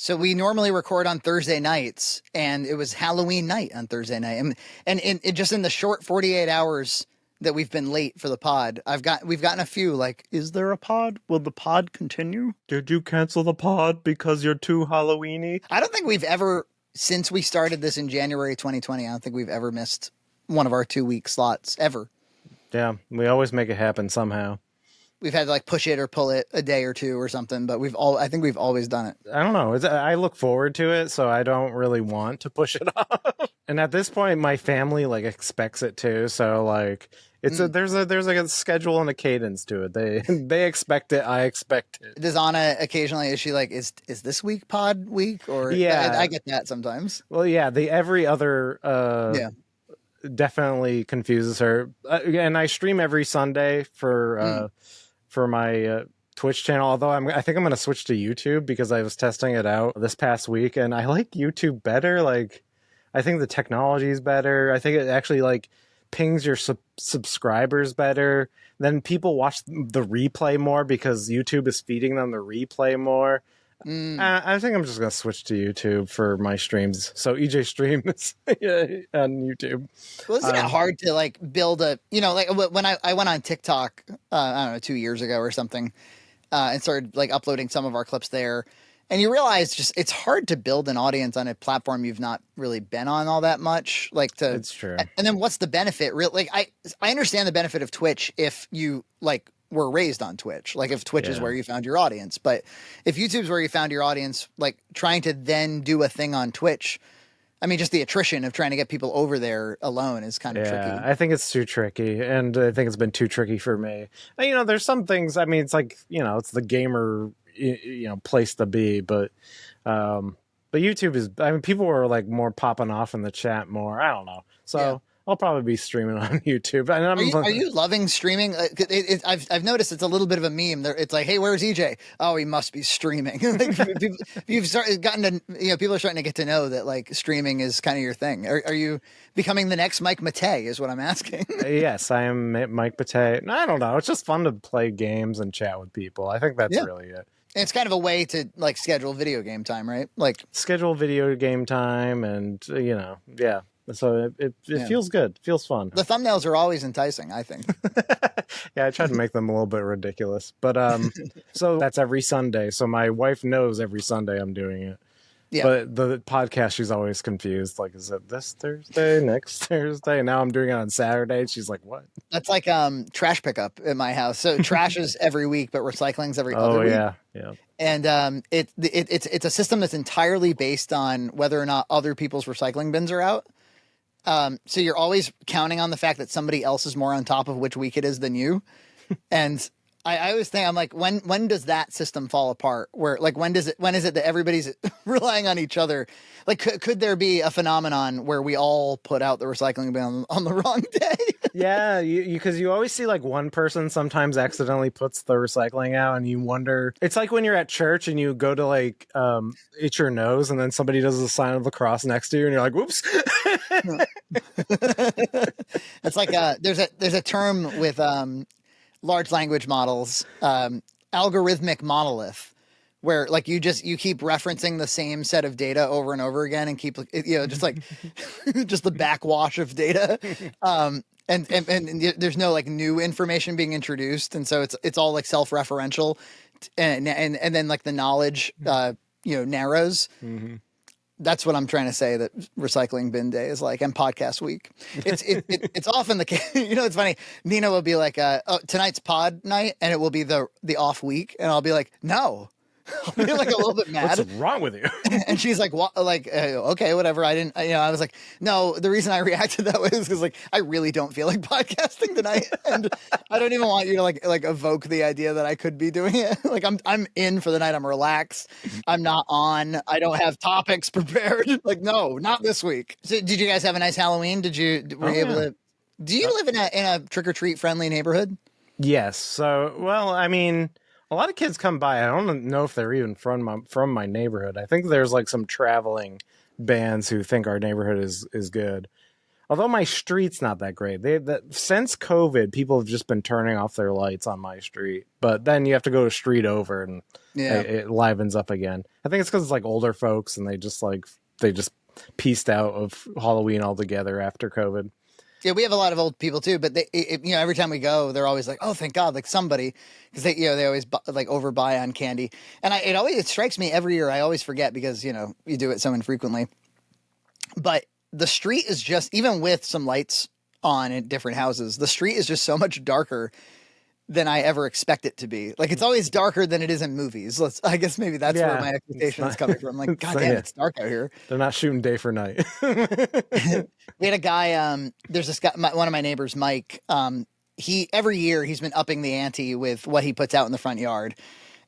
So we normally record on Thursday nights, and it was Halloween night on Thursday night. And just in the short 48 hours that we've been late for the pod, we've gotten a few like, is there a pod? Will the pod continue? Did you cancel the pod because you're too Halloweeny? I don't think we've ever, since we started this in January 2020, I don't think we've ever missed one of our 2-week slots ever. Yeah, we always make it happen somehow. We've had to like push it or pull it a day or two or something, but I think we've always done it. I don't know. I look forward to it, so I don't really want to push it off. And at this point, my family like expects it too. So like, there's like a schedule and a cadence to it. They expect it. I expect it. Does Anna occasionally, is she like, is this week pod week? Or yeah, I get that sometimes. Well, yeah, the every other definitely confuses her. And I stream every Sunday for my Twitch channel, although I think I'm going to switch to YouTube because I was testing it out this past week, and I like YouTube better. Like, I think the technology is better. I think it actually like pings your subscribers better. Then people watch the replay more because YouTube is feeding them the replay more. I think I'm just going to switch to YouTube for my streams. So EJ streams on YouTube. Well, isn't it hard to like build a, like when I went on TikTok, I don't know, 2 years ago or something, and started like uploading some of our clips there. And you realize just it's hard to build an audience on a platform you've not really been on all that much. It's true. And then what's the benefit? Like I understand the benefit of Twitch if you like were raised on Twitch, like if Twitch is where you found your audience. But if YouTube's where you found your audience, like trying to then do a thing on Twitch, I mean, just the attrition of trying to get people over there alone is kind of tricky. I think it's too tricky, and I think it's been too tricky for me. And, there's some things, I mean, it's like, it's the gamer, place to be, but YouTube is, I mean, people are like more popping off in the chat more. I don't know. So I'll probably be streaming on YouTube. Are you loving streaming? I've noticed it's a little bit of a meme. It's like, hey, where's EJ? Oh, he must be streaming. Like, people are starting to get to know that like streaming is kind of your thing. Are you becoming the next Mike Matei is what I'm asking. Yes, I am Mike Matei. I don't know. It's just fun to play games and chat with people. I think that's really it. And it's kind of a way to like schedule video game time, right? Like schedule video game time and, So it feels good. It feels fun. The thumbnails are always enticing, I think. Yeah, I try to make them a little bit ridiculous. But so that's every Sunday. So my wife knows every Sunday I'm doing it. Yeah. But the podcast, she's always confused. Like, is it this Thursday, next Thursday? Now I'm doing it on Saturday. She's like, what? That's like trash pickup at my house. So trash is every week, but recycling's every other week. Oh, yeah. And it's a system that's entirely based on whether or not other people's recycling bins are out. So you're always counting on the fact that somebody else is more on top of which week it is than you. And I always think, I'm like, when does that system fall apart? Where like, when is it that everybody's relying on each other? Like, could there be a phenomenon where we all put out the recycling bin on the wrong day? Yeah, because you always see like one person sometimes accidentally puts the recycling out, and you wonder. It's like when you're at church and you go to like itch your nose, and then somebody does the sign of the cross next to you, and you're like, "Whoops." It's like there's a term with large language models, algorithmic monolith, where like you keep referencing the same set of data over and over again and keep just like just the backwash of data. And there's no like new information being introduced. And so it's all like self-referential and then like the knowledge, narrows. Mm-hmm. That's what I'm trying to say that recycling bin day is like, and podcast week. It's often the case. It's funny. Nina will be like, tonight's pod night, and it will be the off week. And I'll be like, no. I'll be like a little bit mad. What's wrong with you? And she's like, what? Like, okay, whatever. I didn't, I was like, no, the reason I reacted that way is because like, I really don't feel like podcasting tonight. And I don't even want you to like evoke the idea that I could be doing it. Like I'm in for the night. I'm relaxed. I'm not on. I don't have topics prepared. Like, no, not this week. So did you guys have a nice Halloween? Were you able to, do you live in a trick-or-treat friendly neighborhood? Yes. So, well, I mean, a lot of kids come by. I don't know if they're even from my neighborhood. I think there's like some traveling bands who think our neighborhood is good. Although my street's not that great. Since COVID, people have just been turning off their lights on my street. But then you have to go a street over and it livens up again. I think it's because it's like older folks and they just pieced out of Halloween altogether after COVID. Yeah, we have a lot of old people too, but every time we go, they're always like, "Oh, thank God!" Like somebody, because they always like overbuy on candy, and it strikes me every year. I always forget because you do it so infrequently. But the street is just, even with some lights on in different houses, the street is just so much darker than I ever expect it to be. Like it's always darker than it is in movies. I guess maybe that's where my expectation is coming from. Like, God damn, it's dark out here. They're not shooting day for night. We had a guy, there's this guy, one of my neighbors, Mike, every year he's been upping the ante with what he puts out in the front yard.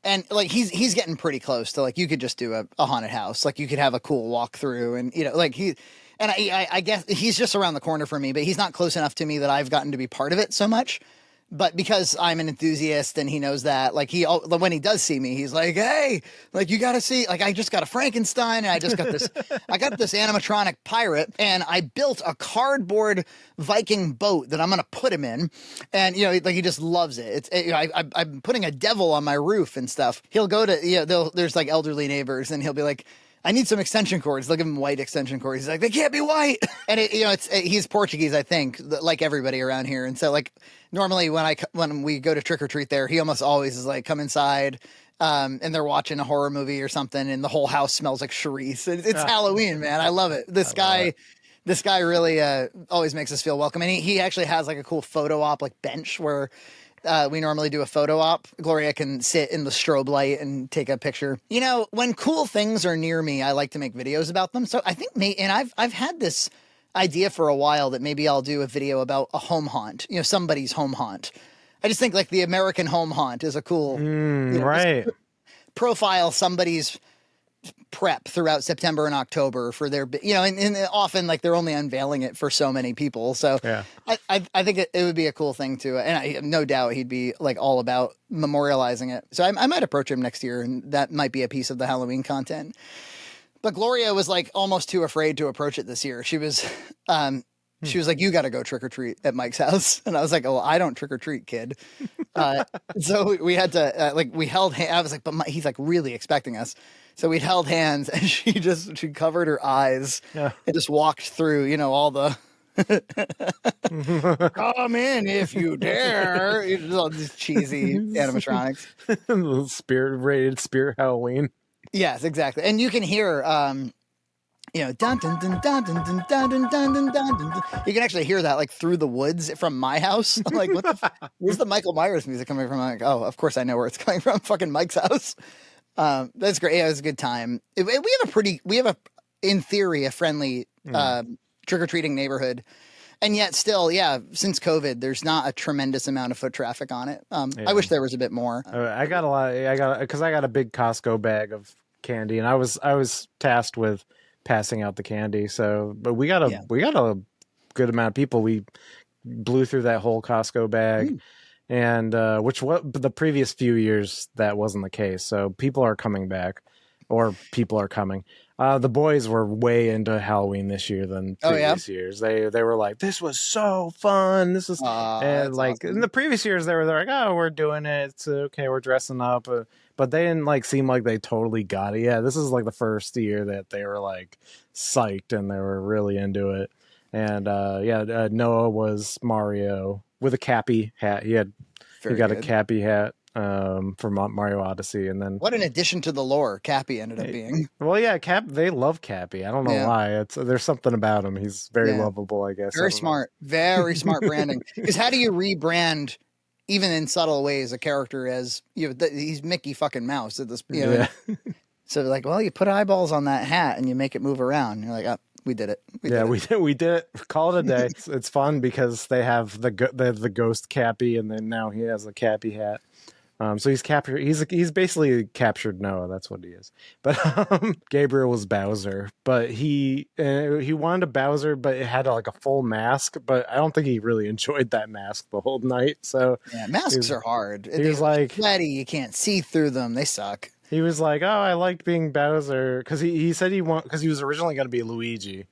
And like, he's getting pretty close to like, you could just do a haunted house. Like you could have a cool walkthrough and, I guess he's just around the corner from me, but he's not close enough to me that I've gotten to be part of it so much. But because I'm an enthusiast and he knows that, like when he does see me, he's like, "Hey, like you got to see, like I just got a Frankenstein and I just got this, I got this animatronic pirate and I built a cardboard Viking boat that I'm going to put him in." And, like he just loves it. I'm putting a devil on my roof and stuff. He'll go to, there's like elderly neighbors and he'll be like, "I need some extension cords." They'll give him white extension cords. He's like, "They can't be white." And he's Portuguese, I think, like everybody around here. And so like normally when we go to trick or treat there, he almost always is like, "Come inside." And they're watching a horror movie or something and the whole house smells like Charisse. It's Halloween, man. I love it. This guy really always makes us feel welcome. And he actually has like a cool photo op like bench where we normally do a photo op. Gloria can sit in the strobe light and take a picture. When cool things are near me, I like to make videos about them. So I think I've had this idea for a while that maybe I'll do a video about a home haunt, somebody's home haunt. I just think like the American home haunt is a cool, right. Profile somebody's prep throughout September and October for their, and often like they're only unveiling it for so many people. So yeah. I think it would be a cool thing too. And I have no doubt he'd be like all about memorializing it. So I might approach him next year and that might be a piece of the Halloween content. But Gloria was like almost too afraid to approach it this year. She was like, "You got to go trick or treat at Mike's house." And I was like, "Oh, I don't trick or treat, kid." So we had to we held hands. I was like, "But he's like really expecting us." So we'd held hands and she covered her eyes and just walked through, all the "Come in if you dare." All these cheesy animatronics. Rated Spirit Halloween. Yes, exactly. And you can hear, dun dun dun dun dun dun dun dun dun dun dun. You can actually hear that like through the woods from my house. I'm like, where's the Michael Myers music coming from? I'm like, oh, of course I know where it's coming from. Fucking Mike's house. That's great. Yeah, it was a good time. We have in theory, a friendly trick-or-treating neighborhood. And yet still, since COVID, there's not a tremendous amount of foot traffic on it. I wish there was a bit more. I got a big Costco bag of candy and I was tasked with passing out the candy. So, but we got a good amount of people. We blew through that whole Costco bag. And the previous few years that wasn't the case. So people are coming back, or people are coming. The boys were way into Halloween this year than previous years. They were like, "This was so fun. This is," and like awesome. In the previous years they're like, "Oh, we're doing it. It's okay. We're dressing up." But they didn't like seem like they totally got it. Yeah, this is like the first year that they were like psyched and they were really into it. And Noah was Mario with a Cappy hat. He got a Cappy hat from Mario Odyssey, and then what an addition to the lore Cappy ended up being. Well, yeah, they love Cappy. I don't know why. There's something about him. He's very lovable, I guess. Very smart branding. Because how do you rebrand, even in subtle ways, a character as he's Mickey fucking Mouse at this? So like, well, you put eyeballs on that hat and you make it move around. And you're like, oh. We did it. We did it. Call it a day. It's fun because they have the ghost Cappy, and then now he has a Cappy hat. So he's captured. He's basically captured Noah. That's what he is. But Gabriel was Bowser, but he wanted a Bowser, but it had like a full mask. But I don't think he really enjoyed that mask the whole night. So masks are hard. He was like, sweaty. You can't see through them. They suck. He was like, "Oh, I like being Bowser," because he said because he was originally going to be Luigi,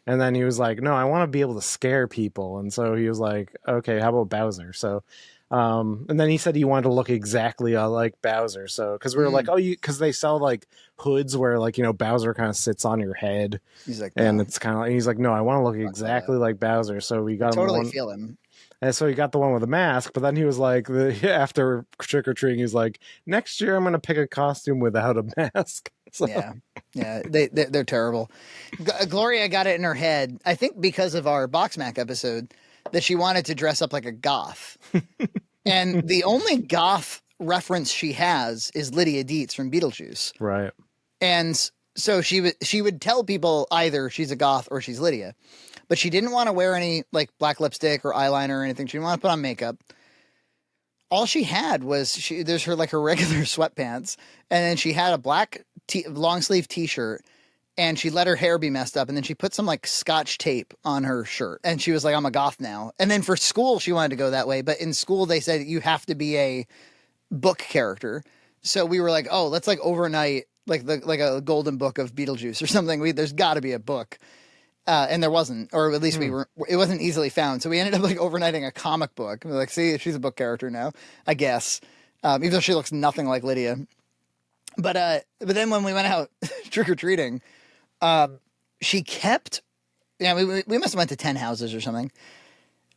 And then he was like, no, I want to be able to scare people. And so he was like, okay, how about Bowser? So, and then he said he wanted to look exactly like Bowser. So, because we were like, because they sell like hoods where like, Bowser kind of sits on your head. He's like, and no, it's kind of like, he's like, no, I want to look exactly like Bowser. So we got him totally one. feel him. And so he got the one with a mask, but then he was like, after trick or treating, he's like, next year I'm going to pick a costume without a mask. So. Yeah, they're terrible. Gloria got it in her head, I think because of our Boxmac episode, that she wanted to dress up like a goth. And the only goth reference she has is Lydia Dietz from Beetlejuice. Right. And so she would tell people either she's a goth or she's Lydia. But she didn't want to wear any like black lipstick or eyeliner or anything. She didn't want to put on makeup. All she had was there's her regular sweatpants, and then she had a black long sleeve t-shirt, and she let her hair be messed up, and then she put some like scotch tape on her shirt, and she was like, I'm a goth now. And then for school she wanted to go that way, but in school they said you have to be a book character. So we were like, oh, let's like overnight like a golden book of Beetlejuice or something. There's got to be a book. And there wasn't, or at least it wasn't easily found. So we ended up like overnighting a comic book. We're like, see, she's a book character now, I guess. Even though she looks nothing like Lydia. But then when we went out trick-or-treating, she kept, we must have went to 10 houses or something.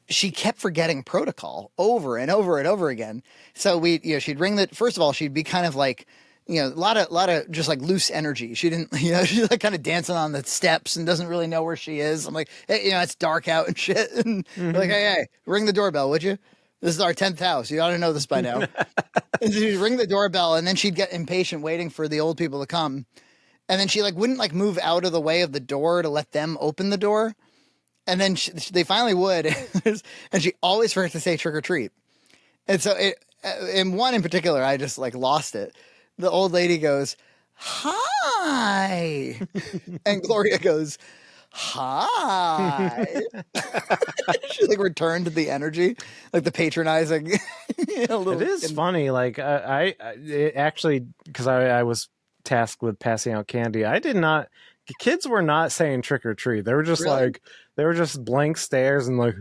She kept forgetting protocol over and over and over again. So she'd ring first of all, she'd be kind of like, a lot of just like loose energy. She didn't, she's like kind of dancing on the steps and doesn't really know where she is. I'm like, hey, it's dark out and shit. And like, hey, ring the doorbell, would you? This is our 10th house. You ought to know this by now. And she'd ring the doorbell, and then she'd get impatient waiting for the old people to come. And then she like wouldn't like move out of the way of the door to let them open the door. And then they finally would. And she always forgot to say trick or treat. And so in one in particular, I just like lost it. The old lady goes, hi. And Gloria goes, hi. She like returned the energy, like the patronizing. It is funny. Like I actually, because I was tasked with passing out candy. Kids were not saying trick or treat. They were just they were just blank stares and like,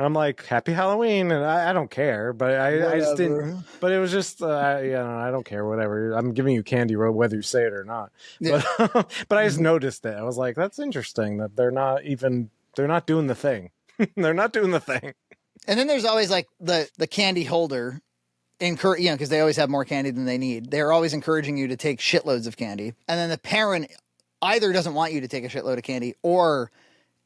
I'm like, happy Halloween, and I don't care, but I just didn't. But it was just, I don't care, whatever. I'm giving you candy, whether you say it or not. Yeah. But I just noticed it. I was like, that's interesting that they're not doing the thing. They're not doing the thing. And then there's always like the candy holder, because they always have more candy than they need. They're always encouraging you to take shitloads of candy, and then the parent either doesn't want you to take a shitload of candy or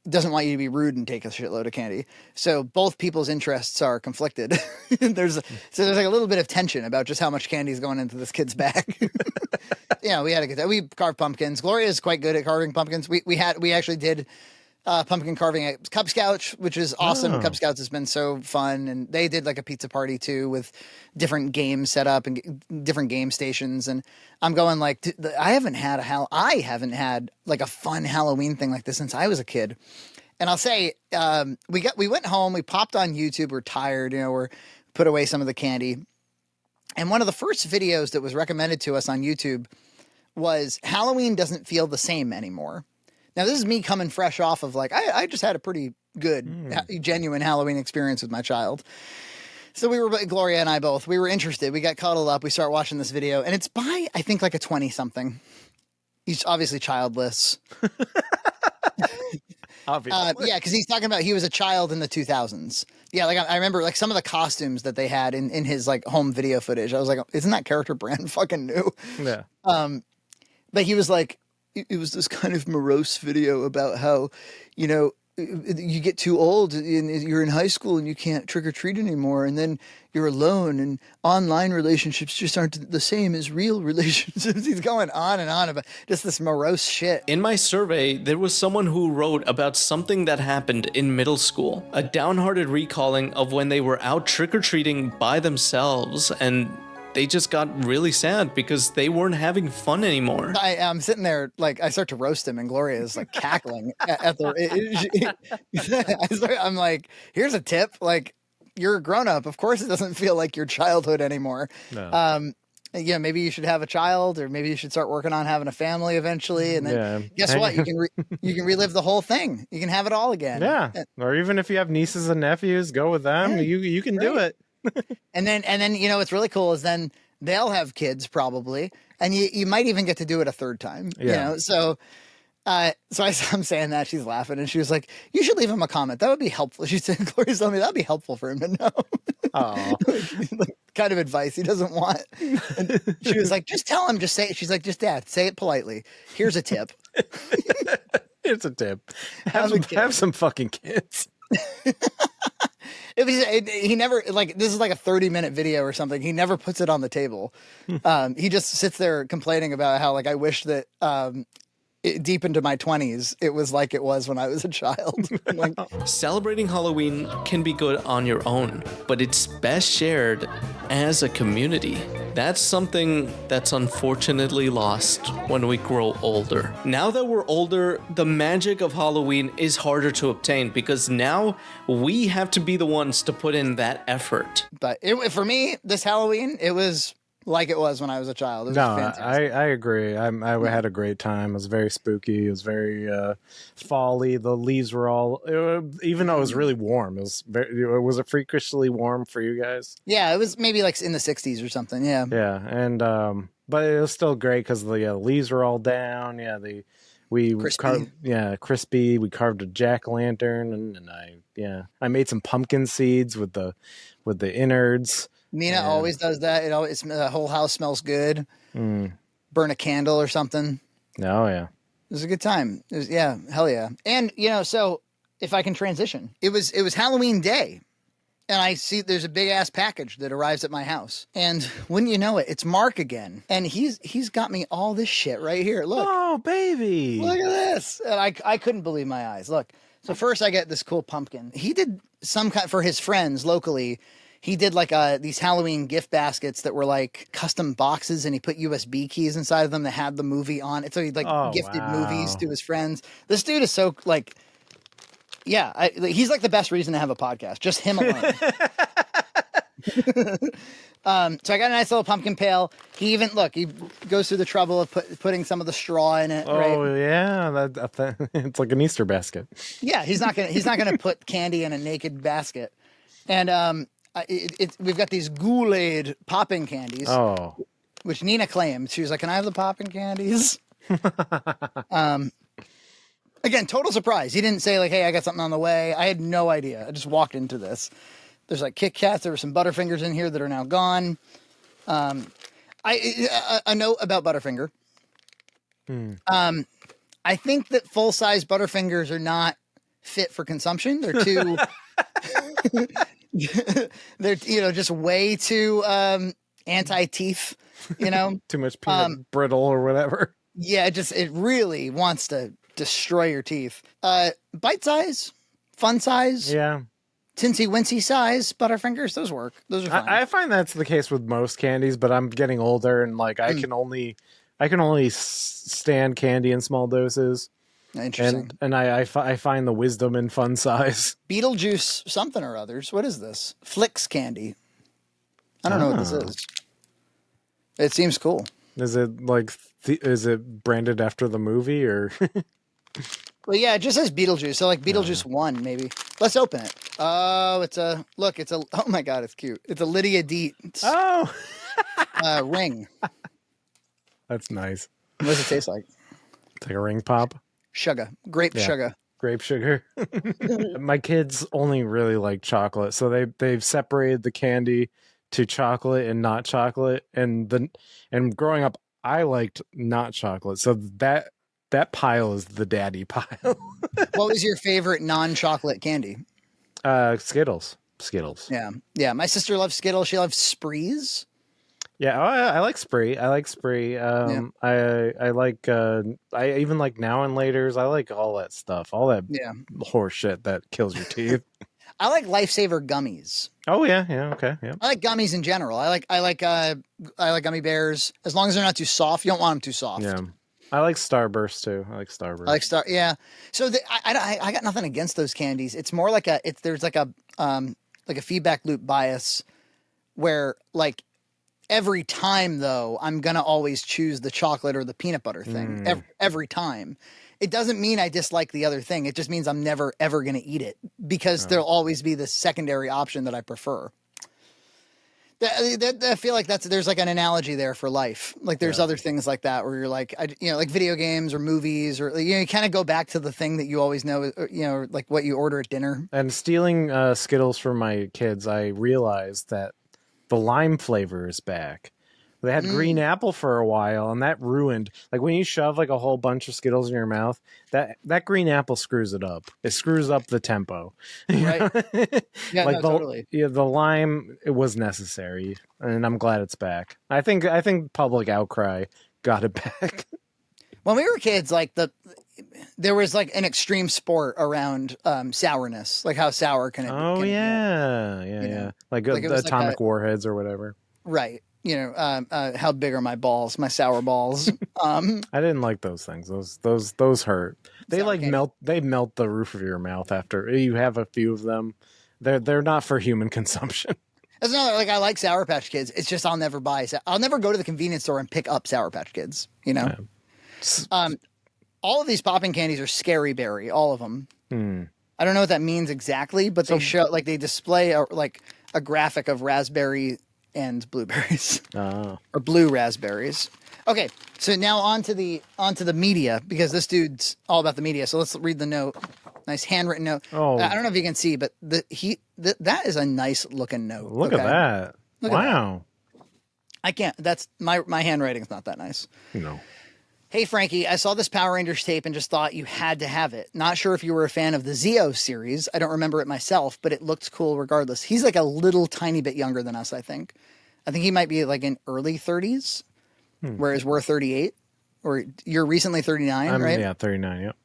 doesn't want you to be rude and take a shitload of candy. So both people's interests are conflicted. There's like a little bit of tension about just how much candy is going into this kid's bag. We had a good time. We carved pumpkins. Gloria is quite good at carving pumpkins. We actually did pumpkin carving at Cub Scouts, which is awesome. Oh. Cub Scouts has been so fun, and they did like a pizza party too with different games set up and different game stations. And I'm going like, I haven't had like a fun Halloween thing like this since I was a kid. And I'll say, we went home, we popped on YouTube, we're tired, we're put away some of the candy. And one of the first videos that was recommended to us on YouTube was Halloween doesn't feel the same anymore. Now, this is me coming fresh off of like, I just had a pretty good, genuine Halloween experience with my child. So Gloria and I both, we were interested. We got cuddled up. We start watching this video, and it's by, I think, like a 20-something. He's obviously childless. Obviously. Yeah, because he's talking about he was a child in the 2000s. Yeah, like I remember like some of the costumes that they had in his like home video footage. I was like, isn't that character brand fucking new? Yeah. But he was like, it was this kind of morose video about how, you get too old and you're in high school and you can't trick or treat anymore. And then you're alone and online relationships just aren't the same as real relationships. He's going on and on about just this morose shit. In my survey, there was someone who wrote about something that happened in middle school, a downhearted recalling of when they were out trick-or-treating by themselves, and they just got really sad because they weren't having fun anymore. I'm sitting there, like, I start to roast him, and Gloria is, like, cackling at the... I'm like, here's a tip. Like, you're a grown-up. Of course it doesn't feel like your childhood anymore. No. Yeah, maybe you should have a child, or maybe you should start working on having a family eventually. And then guess what? You can relive the whole thing. You can have it all again. Yeah. Or even if you have nieces and nephews, go with them. Yeah, You can do it. And then what's really cool is then they'll have kids probably, and you might even get to do it a third time. Yeah. So I'm saying that, she's laughing, and she was like, "You should leave him a comment. That would be helpful." She said, "Glory's telling me that'd be helpful for him to know." Oh, Like, kind of advice he doesn't want. And she was like, "Just tell him. Just say it." She's like, "Just Dad, say it politely. Here's a tip." it's a tip. Have some fucking kids. He never, like, this is like a 30-minute video or something. He never puts it on the table. He just sits there complaining about how, like, I wish that deep into my 20s, it was like it was when I was a child. Like, Celebrating Halloween can be good on your own, but it's best shared as a community. That's something that's unfortunately lost when we grow older. Now that we're older, the magic of Halloween is harder to obtain because now we have to be the ones to put in that effort. but for me, this Halloween, it was like it was when I was a child. It was No, fantastic. I agree. I had a great time. It was very spooky. It was very fall-y. The leaves were all, even though it was really warm. Was it freakishly warm for you guys? Yeah, it was maybe like in the 60s or something. Yeah. Yeah, and but it was still great because the leaves were all down. Yeah, Crispy. Crispy. We carved a jack-o'-lantern, and I made some pumpkin seeds with the innards. Mina always does that. The whole house smells good. Burn a candle or something. Oh yeah. It was a good time. Hell yeah. And so if I can transition, it was Halloween day, and I see there's a big ass package that arrives at my house, and wouldn't you know it, it's Mark again, and he's got me all this shit right here. Look, Oh baby. look at this, and I couldn't believe my eyes. Look, so first I get this cool pumpkin. He did some kind for his friends locally. He did like these Halloween gift baskets that were like custom boxes, and he put USB keys inside of them that had the movie on it. So he gifted movies to his friends. This dude is so like, yeah, he's like the best reason to have a podcast. Just him alone. So I got a nice little pumpkin pail. He goes through the trouble of putting some of the straw in it. Oh right? yeah, it's like an Easter basket. Yeah, he's not gonna put candy in a naked basket. And we've got these Kool-Aid popping candies, which Nina claimed. She was like, "Can I have the popping candies?" Again, total surprise. He didn't say like, "Hey, I got something on the way." I had no idea. I just walked into this. There's like Kit Kats. There were some Butterfingers in here that are now gone. A note about Butterfinger. I think that full-size Butterfingers are not fit for consumption. They're too... they're just way too anti-teeth, Too much peanut brittle or whatever. Yeah, it really wants to destroy your teeth. Bite size, fun size, Yeah, tinsy wincy size Butterfingers, those work. Those are fine. I find that's the case with most candies, but I'm getting older and like I can only stand candy in small doses. Interesting. And I find the wisdom in fun size. Beetlejuice something or others. What is this? Flicks candy. I don't know what this is. It seems cool. Is it is it branded after the movie or? Well, yeah, it just says Beetlejuice. So like Beetlejuice 1, maybe. Let's open it. Oh, oh my God, it's cute. It's a Lydia Dietz ring. That's nice. What does it taste like? It's like a ring pop. Sugar. Grape sugar. Grape sugar. My kids only really like chocolate, so they've separated the candy to chocolate and not chocolate. And growing up, I liked not chocolate, so that pile is the daddy pile. What was your favorite non-chocolate candy? Skittles. Yeah. My sister loves Skittles. She loves Sprees. Yeah, I like Spree. I I like I even like Now and Laters. I like all that stuff. All that horse shit that kills your teeth. I like Lifesaver gummies. Oh yeah, okay, yeah. I like gummies in general. I like gummy bears as long as they're not too soft. You don't want them too soft. Yeah. I like Starburst too. I like Starburst. Yeah. So I got nothing against those candies. It's more like there's like a feedback loop bias where like every time though, I'm going to always choose the chocolate or the peanut butter thing every time. It doesn't mean I dislike the other thing. It just means I'm never, ever going to eat it because there'll always be this secondary option that I prefer. I feel like there's like an analogy there for life. Like there's other things like that where you're like, like video games or movies or, you kind of go back to the thing that you always know, like what you order at dinner. And stealing Skittles from my kids, I realized that the lime flavor is back. They had green apple for a while, and that ruined. Like when you shove like a whole bunch of Skittles in your mouth, that green apple screws it up. It screws up the tempo. Right? Yeah, like totally. Yeah, the lime, it was necessary, and I'm glad it's back. I think public outcry got it back. When we were kids, like there was like an extreme sport around sourness, like how sour can it be? Oh yeah. Like the atomic warheads or whatever. Right. How big are my balls? My sour balls. I didn't like those things. Those hurt. They Sour candy. They melt the roof of your mouth after you have a few of them. They're not for human consumption. That's another, like, I like Sour Patch Kids. It's just I'll never go to the convenience store and pick up Sour Patch Kids, Yeah. All of these popping candies are Scary Berry, all of them. I don't know what that means exactly, but they they display a graphic of raspberry and blueberries or blue raspberries. Okay, so now onto the media, because this dude's all about the media. So let's read the note. Nice handwritten note. Oh, I don't know if you can see, but that is a nice looking note. Look at that! Wow. I can't. That's my handwriting's not that nice. No. Hey, Frankie, I saw this Power Rangers tape and just thought you had to have it. Not sure if you were a fan of the Zeo series. I don't remember it myself, but it looked cool regardless. He's like a little tiny bit younger than us, I think. I think he might be like in early 30s, whereas we're 38. Or you're recently 39, right? Yeah, 39, yep.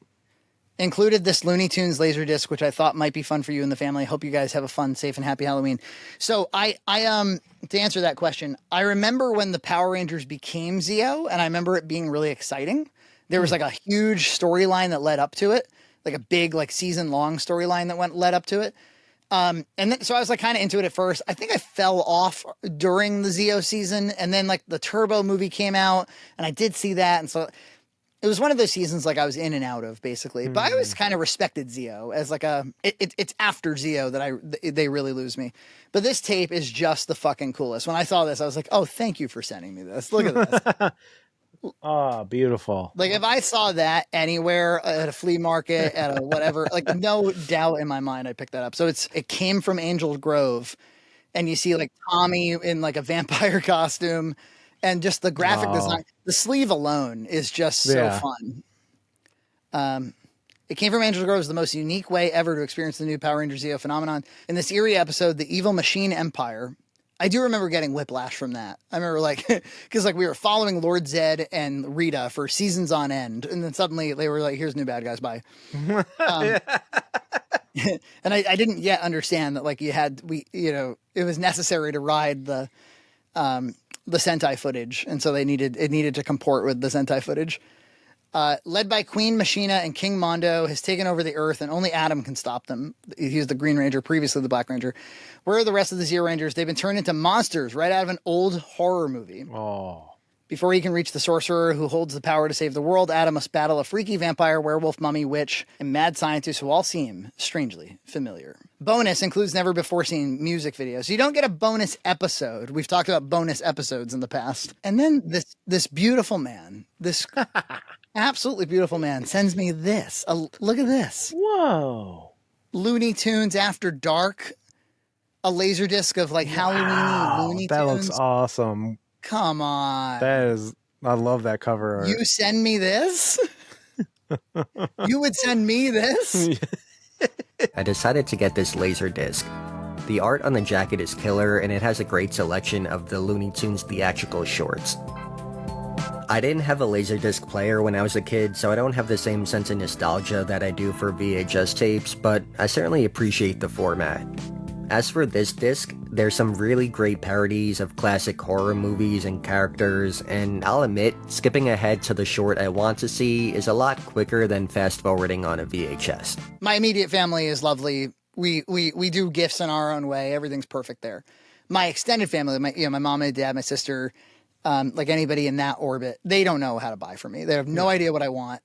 Included this Looney Tunes Laserdisc, which I thought might be fun for you and the family. I hope you guys have a fun, safe, and happy Halloween. So I to answer that question, I remember when the Power Rangers became Zeo, and I remember it being really exciting. There was like a huge storyline that led up to it, like a big like season-long storyline that led up to it. And then, so I was like kind of into it at first. I think I fell off during the Zeo season, and then like the Turbo movie came out, and I did see that, and so it was one of those seasons like I was in and out of basically, but I always kind of respected Zeo as like it's after Zeo that they really lose me. But this tape is just the fucking coolest. When I saw this, I was like, oh, thank you for sending me this. Look at this. Oh, beautiful. Like if I saw that anywhere at a flea market, at a whatever, like no doubt in my mind, I'd pick that up. So it came from Angel Grove, and you see like Tommy in like a vampire costume. And just the graphic design, the sleeve alone is just so fun. It came from Angel Grove, the most unique way ever to experience the new Power Rangers Zeo phenomenon. In this eerie episode, the evil machine empire, I do remember getting whiplash from that. I remember like, because like we were following Lord Zed and Rita for seasons on end. And then suddenly they were like, here's new bad guys, bye. And I didn't yet understand that like it was necessary to ride the Sentai footage, and so it needed to comport with the Sentai footage. Led by Queen Machina and King Mondo, has taken over the Earth, and only Adam can stop them. He was the Green Ranger, previously the Black Ranger. Where are the rest of the Zeo Rangers? They've been turned into monsters right out of an old horror movie. Oh. Before he can reach the sorcerer who holds the power to save the world, Adam must battle a freaky vampire, werewolf, mummy, witch, and mad scientist who all seem strangely familiar. Bonus includes never-before-seen music videos. So you don't get a bonus episode. We've talked about bonus episodes in the past. And then this beautiful man, this absolutely beautiful man, sends me this. Look at this. Whoa. Looney Tunes After Dark. A laser disc of like Halloween Looney Tunes. That looks awesome. Come on. I love that cover art. You send me this? You would send me this? I decided to get this laser disc. The art on the jacket is killer, and it has a great selection of the Looney Tunes theatrical shorts. I didn't have a laserdisc player when I was a kid, so I don't have the same sense of nostalgia that I do for VHS tapes, but I certainly appreciate the format. As for this disc, there's some really great parodies of classic horror movies and characters, and I'll admit, skipping ahead to the short I want to see is a lot quicker than fast-forwarding on a VHS. My immediate family is lovely. We do gifts in our own way. Everything's perfect there. my extended family, my mom, my dad, my sister, like anybody in that orbit, they don't know how to buy for me. They have no idea what I want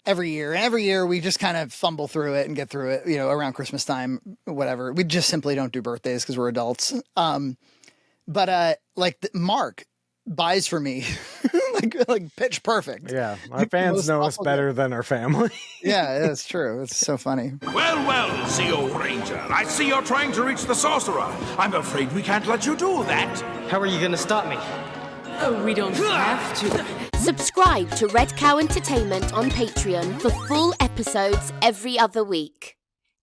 every year. And every year we just kind of fumble through it and get through it, around Christmas time, whatever. We just simply don't do birthdays because we're adults. But Mark buys for me like pitch perfect. Yeah, our fans know us better than our family. Yeah, that's true. It's so funny. Well, Zeo Ranger, I see you're trying to reach the sorcerer. I'm afraid we can't let you do that. How are you gonna stop me? Oh, we don't have to. Subscribe to Red Cow Entertainment on Patreon for full episodes every other week.